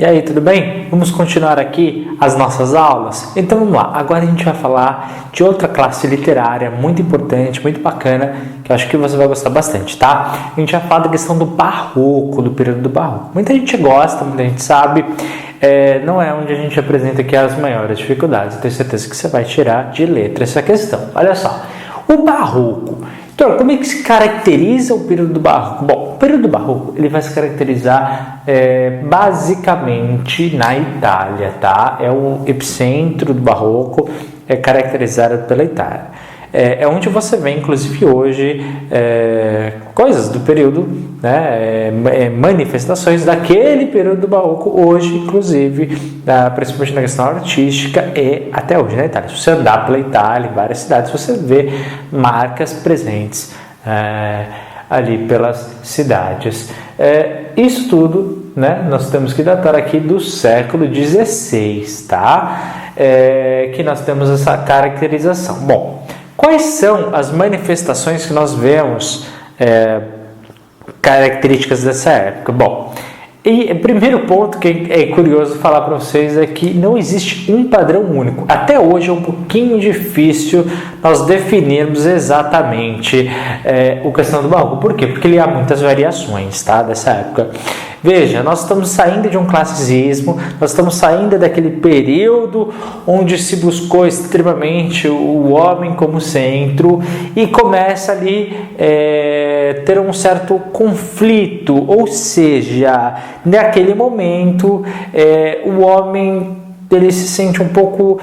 aí, tudo bem? Vamos continuar aqui as nossas aulas? Então vamos lá, agora a gente vai falar de outra classe literária muito importante, muito bacana, que eu acho que você vai gostar bastante, tá? A gente vai falar da questão do barroco, do período do barroco. Muita gente gosta, muita gente sabe, não é onde a gente apresenta aqui as maiores dificuldades. Eu tenho certeza que você vai tirar de letra essa questão. Olha só, o barroco. Então, como é que se caracteriza o período do barroco? Bom, o período do barroco ele vai se caracterizar basicamente na Itália, tá? É o epicentro do barroco, é caracterizado pela Itália. É onde você vê, inclusive hoje, coisas do período, né? Manifestações daquele período do barroco, hoje, inclusive, principalmente na questão artística, e até hoje na Itália. Se você andar pela Itália, em várias cidades, você vê marcas presentes ali pelas cidades. Isso tudo, né, nós temos que datar aqui do século XVI, tá? Que nós temos essa caracterização. Bom, quais são as manifestações que nós vemos características dessa época? Bom, e o primeiro ponto que é curioso falar para vocês é que não existe um padrão único. Até hoje é um pouquinho difícil nós definirmos exatamente a questão do barroco. Por quê? Porque ele há muitas variações, tá, dessa época. Veja, nós estamos saindo de um classicismo, nós estamos saindo daquele período onde se buscou extremamente o homem como centro e começa ali ter um certo conflito, ou seja, naquele momento o homem ele se sente um pouco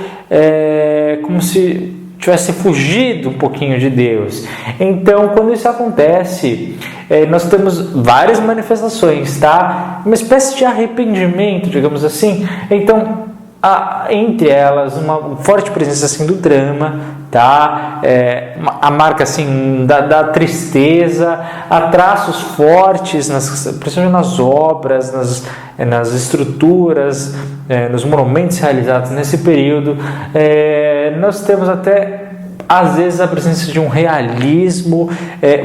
como se tivesse fugido um pouquinho de Deus. Então, quando isso acontece, nós temos várias manifestações, tá? Uma espécie de arrependimento, digamos assim. Então, entre elas, uma forte presença assim do drama, tá? A marca assim da tristeza, há traços fortes, principalmente nas obras, nas estruturas, nos monumentos realizados nesse período. Nós temos até às vezes a presença de um realismo,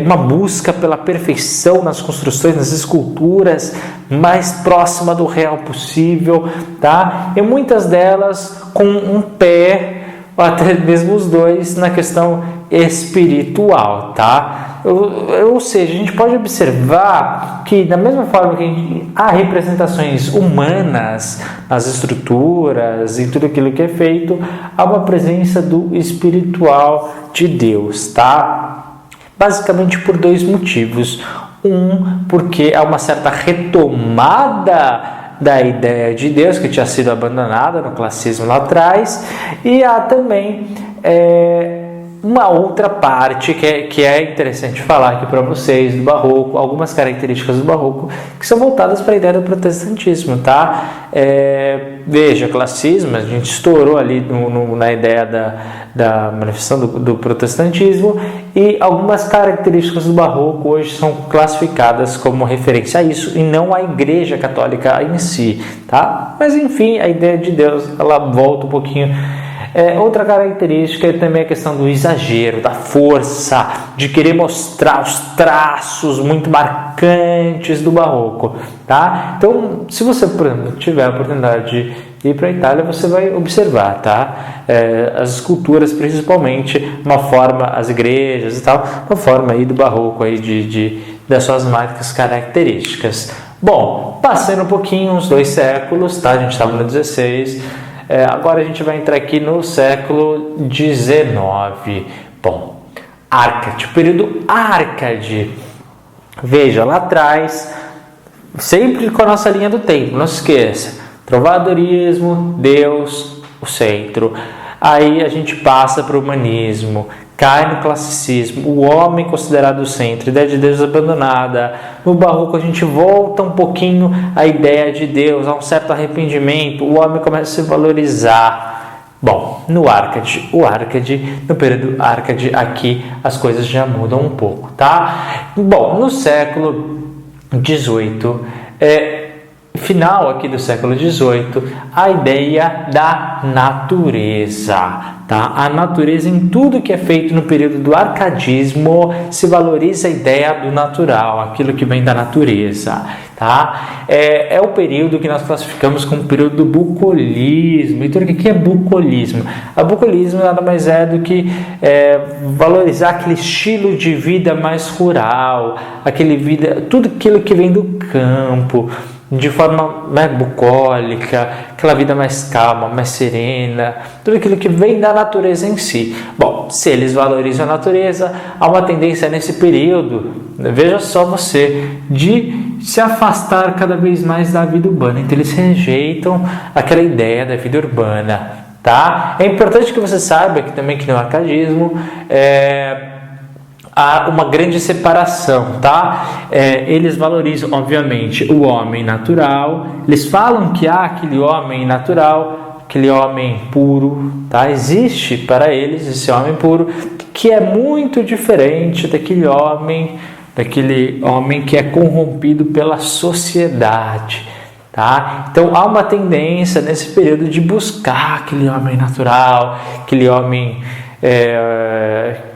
uma busca pela perfeição nas construções, nas esculturas, mais próxima do real possível, tá? E muitas delas com um pé, ou até mesmo os dois, na questão espiritual, tá? Ou seja, a gente pode observar que da mesma forma que há representações humanas nas estruturas e tudo aquilo que é feito, há uma presença do espiritual de Deus, tá? Basicamente por dois motivos. Porque há uma certa retomada da ideia de Deus que tinha sido abandonada no classicismo lá atrás, e há também uma outra parte que é interessante falar aqui para vocês do barroco, algumas características do barroco que são voltadas para a ideia do protestantismo, tá? Veja, classicismo, a gente estourou ali na ideia da manifestação do protestantismo, e algumas características do barroco hoje são classificadas como referência a isso e não a Igreja Católica em si, tá? Mas enfim, a ideia de Deus, ela volta um pouquinho. Outra característica é também a questão do exagero, da força, de querer mostrar os traços muito marcantes do barroco, tá? Então, se você, por exemplo, tiver a oportunidade de ir para a Itália, você vai observar, tá? As esculturas, principalmente, uma forma, as igrejas e tal, uma forma aí do barroco aí das suas marcas características. Bom, passando um pouquinho, uns 2 séculos, tá? A gente estava no 16. Agora a gente vai entrar aqui no século XIX. Bom, Árcade, o período Árcade. Veja, lá atrás, sempre com a nossa linha do tempo, não se esqueça. Trovadorismo, Deus, o centro. Aí a gente passa para o humanismo, cai no classicismo, o homem considerado o centro, ideia de Deus abandonada. No barroco a gente volta um pouquinho à ideia de Deus, a um certo arrependimento, o homem começa a se valorizar. Bom, no período Árcade, aqui as coisas já mudam um pouco, tá? Bom, no século XVIII, final aqui do século XVIII, a ideia da natureza, tá? A natureza, em tudo que é feito no período do arcadismo, se valoriza a ideia do natural, aquilo que vem da natureza, tá? É o período que nós classificamos como período do bucolismo. Então, o que é bucolismo? O bucolismo nada mais é do que valorizar aquele estilo de vida mais rural, tudo aquilo que vem do campo, de forma bucólica, aquela vida mais calma, mais serena, tudo aquilo que vem da natureza em si. Bom, se eles valorizam a natureza, há uma tendência nesse período, veja só você, de se afastar cada vez mais da vida urbana. Então eles rejeitam aquela ideia da vida urbana, tá? É importante que você saiba que também que no arcadismo há uma grande separação, tá? Eles valorizam, obviamente, o homem natural. Eles falam que há aquele homem natural, aquele homem puro, tá? Existe para eles esse homem puro, que é muito diferente daquele homem que é corrompido pela sociedade, tá? Então há uma tendência nesse período de buscar aquele homem natural, aquele homem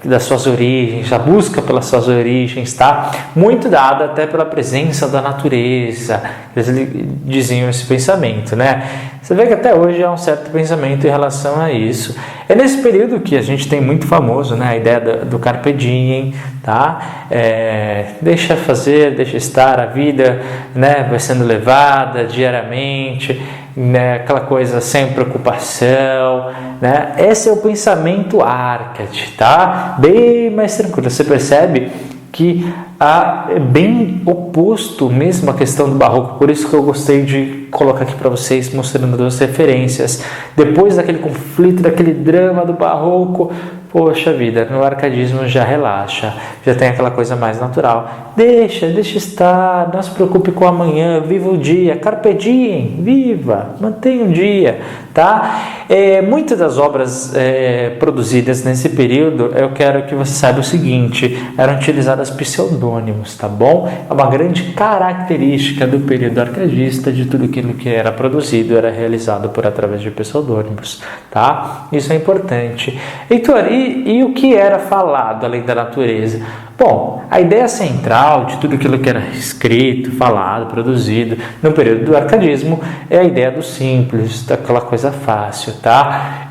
das suas origens, a busca pelas suas origens, tá? Muito dada até pela presença da natureza. Eles diziam esse pensamento, né? Você vê que até hoje há um certo pensamento em relação a isso. É nesse período que a gente tem muito famoso, né? A ideia do carpe diem, tá? Deixa fazer, deixa estar, a vida, né? Vai sendo levada diariamente, né? Aquela coisa sem preocupação, né? Esse é o pensamento Arcade, tá? Bem mais tranquilo. Você percebe que é bem oposto mesmo à questão do barroco. Por isso que eu gostei de colocar aqui para vocês, mostrando duas referências. Depois daquele conflito, daquele drama do barroco, poxa vida, no arcadismo já relaxa, já tem aquela coisa mais natural. Deixa estar, não se preocupe com o amanhã, viva o dia, carpe diem, viva, mantenha o dia, tá? Muitas das obras produzidas nesse período, eu quero que você saiba o seguinte, eram utilizadas pseudônimos, tá bom? É uma grande característica do período arcadista, de tudo aquilo que era produzido, era realizado através de pseudônimos, tá? Isso é importante. Heitor, e o que era falado além da natureza? Bom, a ideia central de tudo aquilo que era escrito, falado, produzido no período do arcadismo é a ideia do simples, daquela coisa fácil, tá?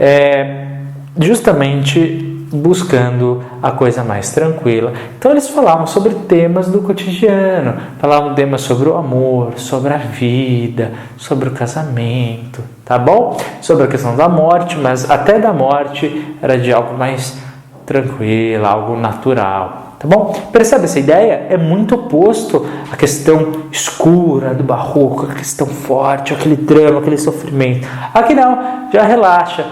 Justamente buscando a coisa mais tranquila. Então eles falavam sobre temas do cotidiano, falavam temas sobre o amor, sobre a vida, sobre o casamento, tá bom? Sobre a questão da morte, mas até da morte era de algo mais tranquilo, algo natural, tá bom? Percebe essa ideia? É muito oposto à questão escura do barroco, a questão forte, aquele drama, aquele sofrimento. Aqui não, já relaxa.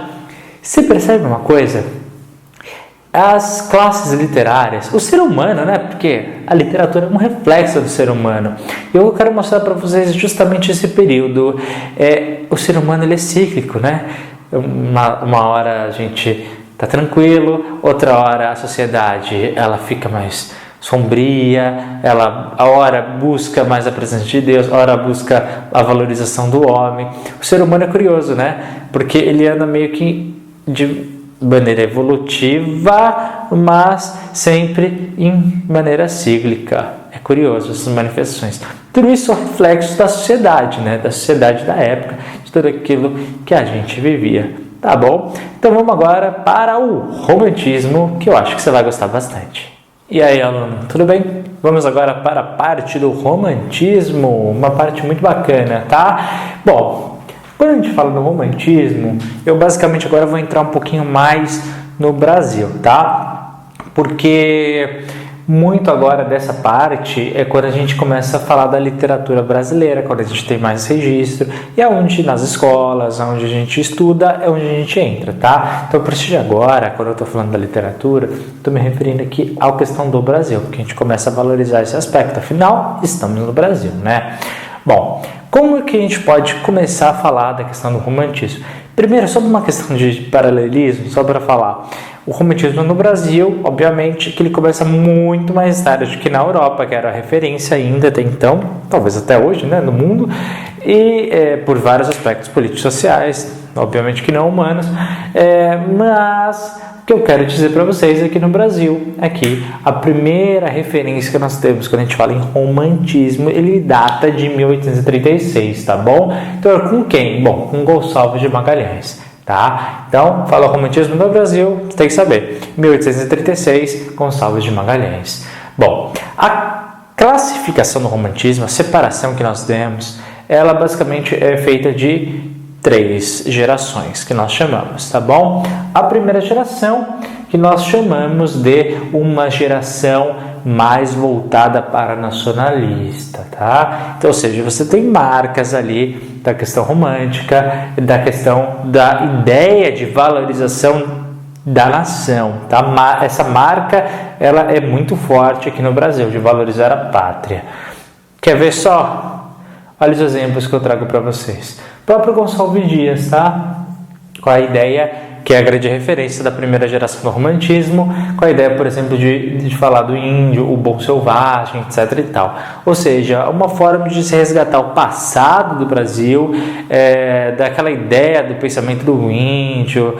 Você percebe uma coisa? As classes literárias, o ser humano, né? Porque a literatura é um reflexo do ser humano. Eu quero mostrar para vocês justamente esse período. O ser humano ele é cíclico, né? Uma hora a gente está tranquilo, outra hora a sociedade ela fica mais sombria, ela a hora busca mais a presença de Deus, a hora busca a valorização do homem. O ser humano é curioso, né? Porque ele anda meio que de maneira evolutiva, mas sempre em maneira cíclica. É curioso essas manifestações. Tudo isso é reflexo da sociedade, né? Da sociedade da época, de tudo aquilo que a gente vivia. Tá bom? Então vamos agora para o romantismo, que eu acho que você vai gostar bastante. E aí, aluno, tudo bem? Vamos agora para a parte do romantismo, uma parte muito bacana, tá? Bom, quando a gente fala do romantismo, eu basicamente agora vou entrar um pouquinho mais no Brasil, tá? Porque muito agora dessa parte é quando a gente começa a falar da literatura brasileira, quando a gente tem mais registro, e é onde nas escolas, onde a gente estuda, é onde a gente entra, tá? Então, a partir de agora, quando eu estou falando da literatura, estou me referindo aqui à questão do Brasil, porque a gente começa a valorizar esse aspecto, afinal, estamos no Brasil, né? Bom, como que a gente pode começar a falar da questão do romantismo? Primeiro, sobre uma questão de paralelismo, só para falar. O romantismo no Brasil, obviamente, que ele começa muito mais tarde que na Europa, que era a referência ainda até então, talvez até hoje, né, no mundo. e por vários aspectos políticos sociais, obviamente que não humanos, mas o que eu quero dizer para vocês é que no Brasil, aqui, a primeira referência que nós temos quando a gente fala em romantismo, ele data de 1836, tá bom? Então, com quem? Bom, com Gonçalves de Magalhães. Tá? Então, fala romantismo no Brasil, você tem que saber. 1836, Gonçalves de Magalhães. Bom, a classificação do romantismo, a separação que nós temos, ela basicamente é feita de 3 gerações que nós chamamos, tá bom? A primeira geração que nós chamamos de uma geração mais voltada para nacionalista, tá? Então, ou seja, você tem marcas ali da questão romântica, da questão da ideia de valorização da nação, tá? Essa marca, ela é muito forte aqui no Brasil, de valorizar a pátria. Quer ver só? Olha os exemplos que eu trago para vocês. O próprio Gonçalves Dias, tá? Com a ideia que é a grande referência da primeira geração do romantismo, com a ideia, por exemplo, de falar do índio, o bom selvagem, etc. e tal. Ou seja, uma forma de se resgatar o passado do Brasil, daquela ideia do pensamento do índio,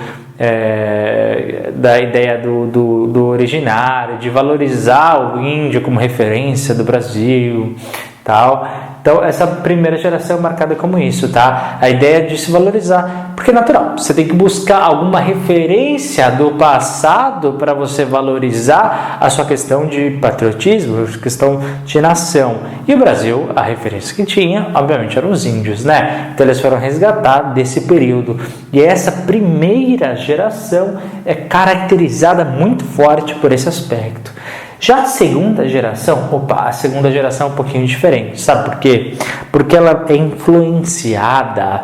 da ideia do originário, de valorizar o índio como referência do Brasil, tal. Então, essa primeira geração é marcada como isso, tá? A ideia de se valorizar, porque é natural, você tem que buscar alguma referência do passado para você valorizar a sua questão de patriotismo, questão de nação. E o Brasil, a referência que tinha, obviamente, eram os índios, né? Então, eles foram resgatar desse período. E essa primeira geração é caracterizada muito forte por esse aspecto. Já a segunda geração, a segunda geração é um pouquinho diferente, sabe por quê? Porque ela é influenciada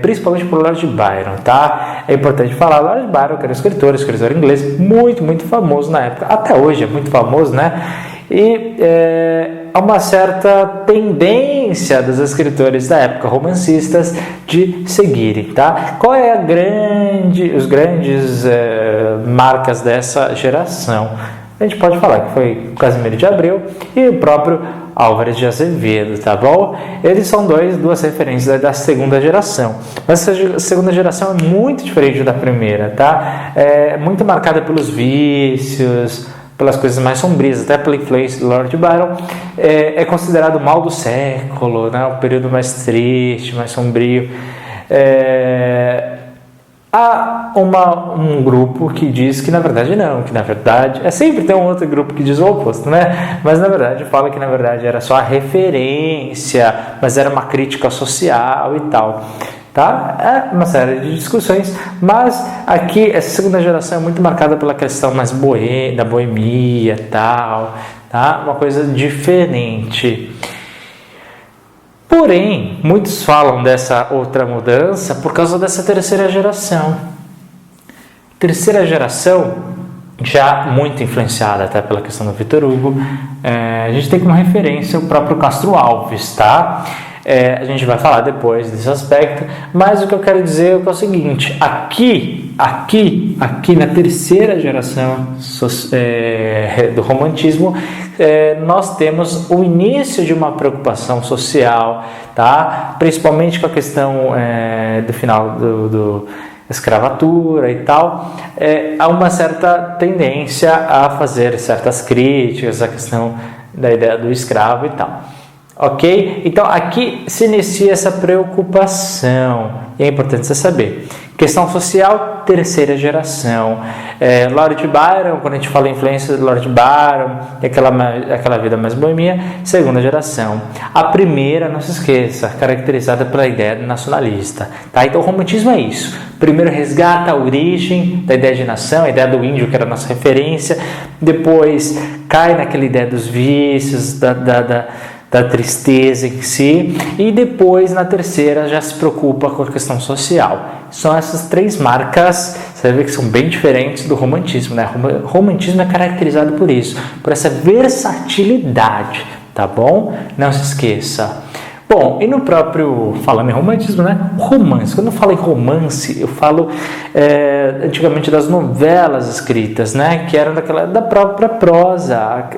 principalmente por Lord Byron, tá? É importante falar, Lord Byron, que era escritor inglês, muito, muito famoso na época, até hoje é muito famoso, né? E há uma certa tendência dos escritores da época, romancistas, de seguirem, tá? Qual é os grandes marcas dessa geração? A gente pode falar que foi Casimiro de Abreu e o próprio Álvares de Azevedo, tá bom? Eles são duas referências da segunda geração. Mas essa segunda geração é muito diferente da primeira, tá? É muito marcada pelos vícios, pelas coisas mais sombrias, até pela influência do Lord Byron. É considerado o mal do século, né? O período mais triste, mais sombrio. Há um grupo que diz que na verdade não, que na verdade sempre tem um outro grupo que diz o oposto, né? Mas na verdade fala que na verdade era só a referência, mas era uma crítica social e tal, tá? É uma série de discussões, mas aqui essa segunda geração é muito marcada pela questão mais da boemia e tal, tá? Uma coisa diferente. Porém, muitos falam dessa outra mudança por causa dessa terceira geração. Terceira geração, já muito influenciada até pela questão do Victor Hugo, a gente tem como referência o próprio Castro Alves, tá? A gente vai falar depois desse aspecto, mas o que eu quero dizer é o seguinte, aqui na terceira geração do romantismo, nós temos o início de uma preocupação social, tá? Principalmente com a questão do final do escravatura e tal, há uma certa tendência a fazer certas críticas à questão da ideia do escravo e tal. Ok? Então aqui se inicia essa preocupação e é importante você saber. Questão social, terceira geração. Lord Byron, quando a gente fala em influência de Lord Byron, aquela vida mais boêmia, segunda geração. A primeira, não se esqueça, caracterizada pela ideia nacionalista. Tá? Então o romantismo é isso. Primeiro resgata a origem da ideia de nação, a ideia do índio, que era a nossa referência. Depois cai naquela ideia dos vícios, da tristeza em si, e depois na terceira já se preocupa com a questão social. São essas 3 marcas, você vai ver que são bem diferentes do romantismo, né? O romantismo é caracterizado por isso, por essa versatilidade, tá bom? Não se esqueça. Bom, e no próprio, falando em romantismo, né? Romance. Quando eu falo em romance, eu falo antigamente das novelas escritas, né? Que eram da própria prosa,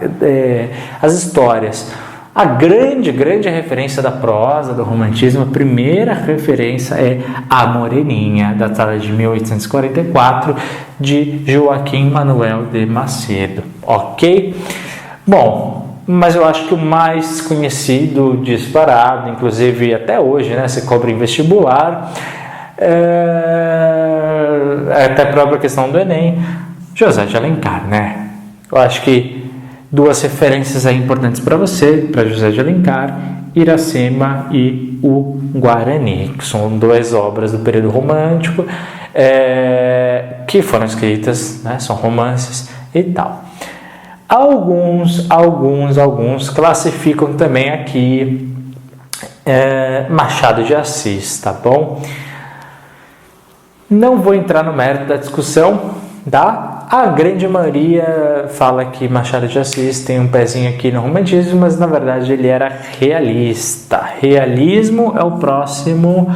as histórias. A grande referência da prosa, do romantismo, a primeira referência é A Moreninha, datada de 1844, de Joaquim Manuel de Macedo, ok? Bom, mas eu acho que o mais conhecido, disparado, inclusive até hoje, né, se cobra em vestibular, até a própria questão do Enem, José de Alencar, né? Eu acho que duas referências aí importantes para você, para José de Alencar, Iracema e o Guarani, que são duas obras do período romântico, que foram escritas, né, são romances e tal. Alguns classificam também aqui Machado de Assis, tá bom? Não vou entrar no mérito da discussão, tá? A grande maioria fala que Machado de Assis tem um pezinho aqui no romantismo, mas na verdade ele era realista. Realismo é o próximo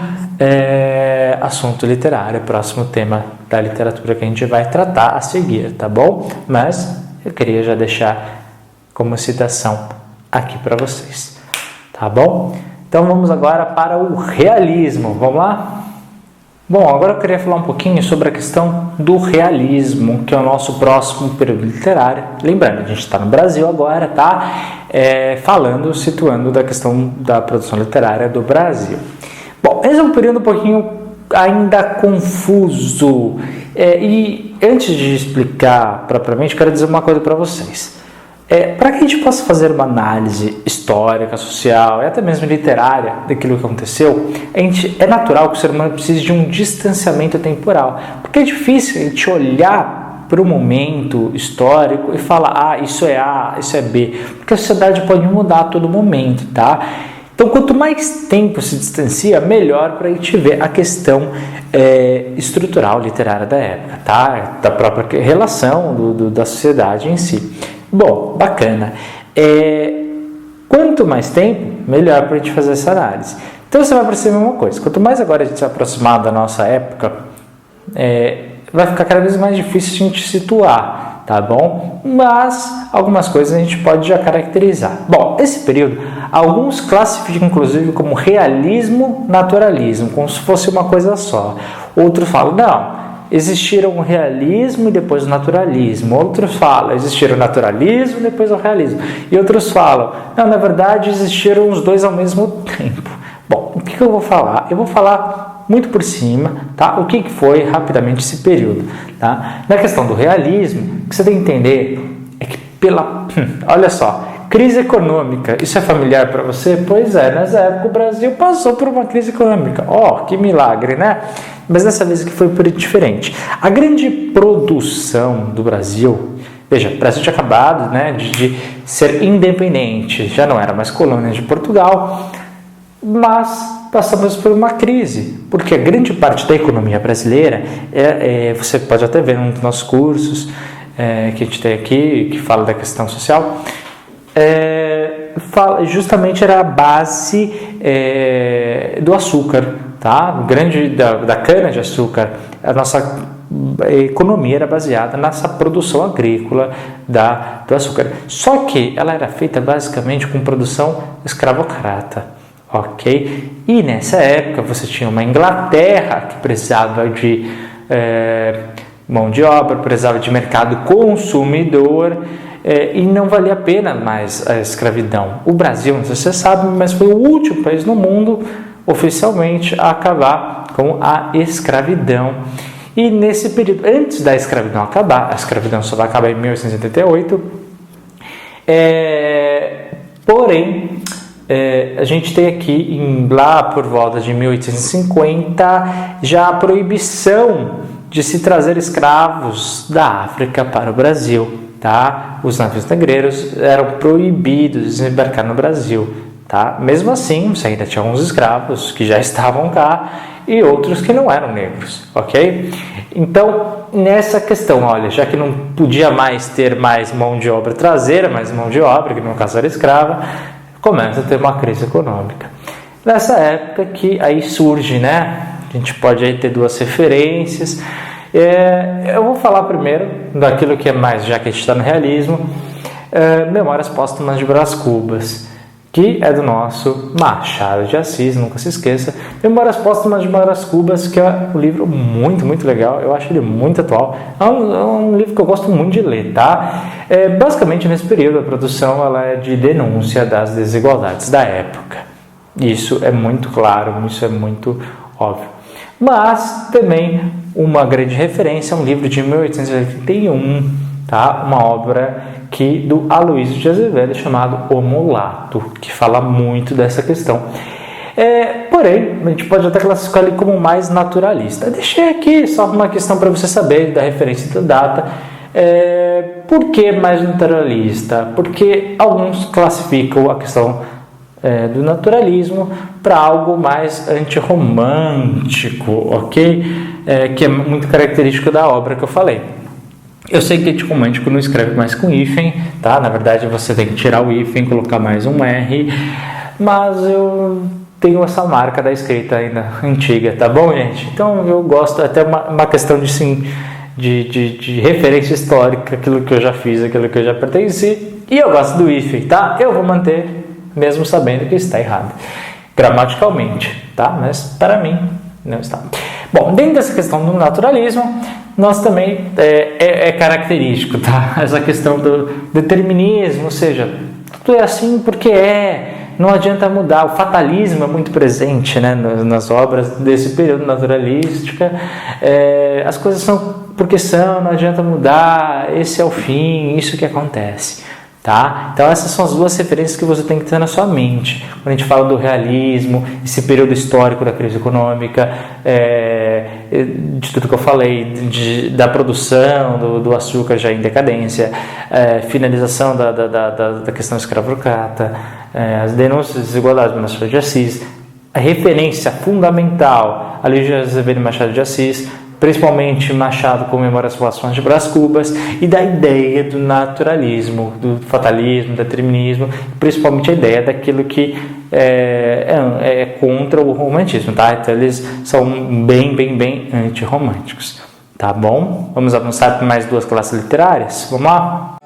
assunto literário, o próximo tema da literatura que a gente vai tratar a seguir, tá bom? Mas eu queria já deixar como citação aqui para vocês, tá bom? Então vamos agora para o realismo, vamos lá? Bom, agora eu queria falar um pouquinho sobre a questão do realismo, que é o nosso próximo período literário. Lembrando, a gente está no Brasil agora, tá? Situando da questão da produção literária do Brasil. Bom, esse é um período um pouquinho ainda confuso. E antes de explicar propriamente, quero dizer uma coisa para vocês. Para que a gente possa fazer uma análise histórica, social e até mesmo literária daquilo que aconteceu, é natural que o ser humano precise de um distanciamento temporal, porque é difícil a gente olhar para o momento histórico e falar, isso é A, isso é B, porque a sociedade pode mudar a todo momento, tá? Então, quanto mais tempo se distancia, melhor para a gente ver a questão estrutural literária da época, tá? Da própria relação da sociedade em si. Bom, bacana. Quanto mais tempo, melhor para a gente fazer essa análise. Então você vai perceber uma coisa: quanto mais agora a gente se aproximar da nossa época, vai ficar cada vez mais difícil a gente situar, tá bom? Mas algumas coisas a gente pode já caracterizar. Bom, esse período, alguns classificam inclusive como realismo, naturalismo, como se fosse uma coisa só. Outros falam, não, existiram o realismo e depois o naturalismo. Outros falam, existiram o naturalismo e depois o realismo. E outros falam, não, na verdade existiram os dois ao mesmo tempo. Bom, o que eu vou falar? Eu vou falar muito por cima, tá? O que foi rapidamente esse período, tá? Na questão do realismo, o que você tem que entender é que olha só, crise econômica, isso é familiar para você? Pois é, nessa época o Brasil passou por uma crise econômica. Que milagre, né? Mas dessa vez aqui foi um período diferente. A grande produção do Brasil, veja, o Brasil tinha acabado, né, de ser independente, já não era mais colônia de Portugal, mas passamos por uma crise, porque a grande parte da economia brasileira, você pode até ver num dos nossos cursos que a gente tem aqui, que fala da questão social, justamente era a base do açúcar, tá? Da cana-de-açúcar. A nossa economia era baseada nessa produção agrícola do açúcar. Só que ela era feita basicamente com produção escravocrata, ok? E nessa época você tinha uma Inglaterra que precisava de mão de obra, precisava de mercado consumidor, e não valia a pena mais a escravidão. O Brasil, não sei se você sabe, mas foi o último país no mundo oficialmente a acabar com a escravidão. E nesse período, antes da escravidão acabar, a escravidão só vai acabar em 1888, porém, a gente tem aqui, lá por volta de 1850, já a proibição de se trazer escravos da África para o Brasil, tá? Os navios negreiros eram proibidos de desembarcar no Brasil, tá? Mesmo assim, você ainda tinha alguns escravos que já estavam cá e outros que não eram negros, ok? Então, nessa questão, olha, já que não podia mais ter mais mão de obra traseira, mais mão de obra, que no caso era escrava, começa a ter uma crise econômica. Nessa época que aí surge, né? A gente pode aí ter duas referências. Eu vou falar primeiro daquilo que é mais, já que a gente está no realismo, Memórias Póstumas de Brás Cubas, que é do nosso Machado de Assis, nunca se esqueça. Memórias Póstumas de Brás Cubas, que é um livro muito, muito legal, eu acho ele muito atual. É um livro que eu gosto muito de ler, tá? Basicamente, nesse período, a produção ela é de denúncia das desigualdades da época. Isso é muito claro, isso é muito óbvio. Mas também uma grande referência é um livro de 1881, tá? Uma obra do Aloysio de Azevedo chamado O Mulato, que fala muito dessa questão. Porém, a gente pode até classificar ele como mais naturalista. Deixei aqui só uma questão para você saber da referência da data. Por que mais naturalista? Porque alguns classificam a questão do naturalismo para algo mais antirromântico, ok? Que é muito característico da obra que eu falei. Eu sei que antirromântico não escreve mais com hífen, tá? Na verdade, você tem que tirar o hífen, colocar mais um R, mas eu tenho essa marca da escrita ainda antiga, tá bom, gente? Então, eu gosto, até uma questão de referência histórica, aquilo que eu já fiz, aquilo que eu já pertenci, e eu gosto do hífen, tá? Eu vou manter, mesmo sabendo que está errado, gramaticalmente, tá? Mas, para mim, não está. Bom, dentro dessa questão do naturalismo, nós também é característico, tá? Essa questão do determinismo, ou seja, tudo é assim porque não adianta mudar. O fatalismo é muito presente, né, nas obras desse período naturalística. As coisas são porque são, não adianta mudar, esse é o fim, isso que acontece. Tá? Então essas são as duas referências que você tem que ter na sua mente. Quando a gente fala do realismo, esse período histórico da crise econômica, de tudo que eu falei, da produção do açúcar já em decadência, finalização da questão escravocrata, as denúncias de desigualdades do Machado de Assis, a referência fundamental a Aloysio de Azevedo e Machado de Assis, principalmente Machado com Memórias Póstumas de Brás Cubas, e da ideia do naturalismo, do fatalismo, do determinismo, principalmente a ideia daquilo que é contra o romantismo, tá? Então eles são bem antirromânticos, tá bom? Vamos avançar para mais duas classes literárias? Vamos lá?